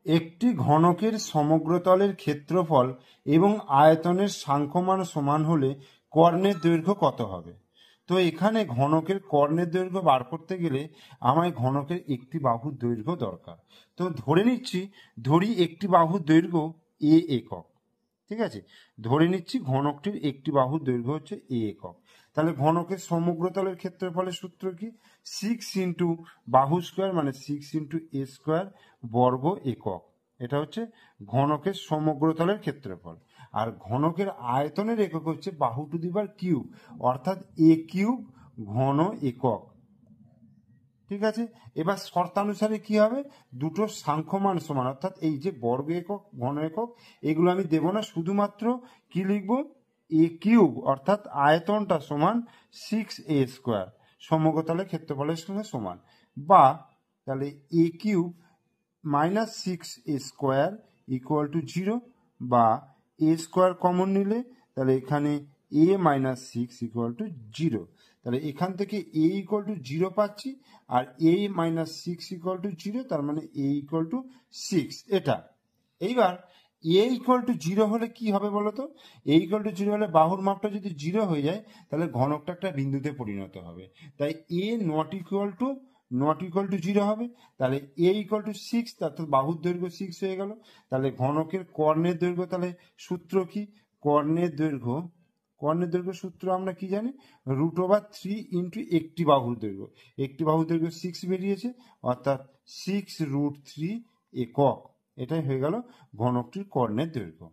একটি ঘনকের সমগ্রতলের ক্ষেত্রফল এবং আয়তনের সাংখ্যমান সমান হলে কর্ণের দৈর্ঘ্য কত হবে? তো এখানে ঘনকের কর্ণের দৈর্ঘ্য বার করতে গেলে আমায় ঘনকের একটি বাহুর দৈর্ঘ্য দরকার। তো ধরি একটি বাহুর দৈর্ঘ্য এ একক। ঠিক আছে, ধরে নিচ্ছি ঘনকটির একটি বাহুর দৈর্ঘ্য হচ্ছে এ একক। তাহলে ঘনকের সমগ্রতলের ক্ষেত্রফলের সূত্র কি? 6 ইন্টু বাহু স্কোয়ার মানে 6 ইন্টু এ স্কোয়ার বর্গ একক। এটা হচ্ছে ঘনকের সমগ্রতলের ক্ষেত্রফল। আর ঘনকের আয়তনের একক হচ্ছে বাহু টু দি পাওয়ার কিউব, অর্থাৎ এ কিউব ঘন একক। ঠিক আছে, এবার শর্তানুসারে কি হবে? দুটো সাংখ্যমান সমান, অর্থাৎ এই যে বর্গ একক ঘন একক এগুলো আমি দেব না, শুধুমাত্র কি লিখবো? এ কিউব অর্থাৎ আয়তনটা সমান 6a স্কোয়ার সমগ্রতলের ক্ষেত্রফলের সঙ্গে সমান, বা তাহলে a cube minus 6a square equal to 0, বা এ স্কোয়ার কমন নিলে তাহলে এখানে এ মাইনাস 6 ইকুয়াল টু 0। তাহলে এখান থেকে এ ইকুয়াল টু 0 পাচ্ছি, আর এ মাইনাস 6 ইকুয়াল টু 0, তার মানে এ ইকুয়াল টু 6। এটা এইবার এ ইকুয়াল টু 0 হলে কি হবে বলতো? এ ইকুয়াল টু 0 হলে বাহুর মাপটা যদি 0 হয়ে যায় তাহলে ঘনকটা একটা বিন্দুতে পরিণত হবে, তাই এ নট ইকুয়াল টু 0 হবে। তাহলে এ ইকুয়াল টু 6, অর্থাৎ বাহুর দৈর্ঘ্য 6 হয়ে গেল। তাহলে ঘনকের কর্ণের দৈর্ঘ্য, তাহলে সূত্র কি? কর্ণের দৈর্ঘ্য সূত্র আমরা কি জানি? √3 ইন্টু একটি বাহুর দৈর্ঘ্য। একটি বাহুর দৈর্ঘ্য 6 বেরিয়েছে, অর্থাৎ 6√3 একক। এটাই হয়ে গেল ঘনকটির কর্ণের দৈর্ঘ্য।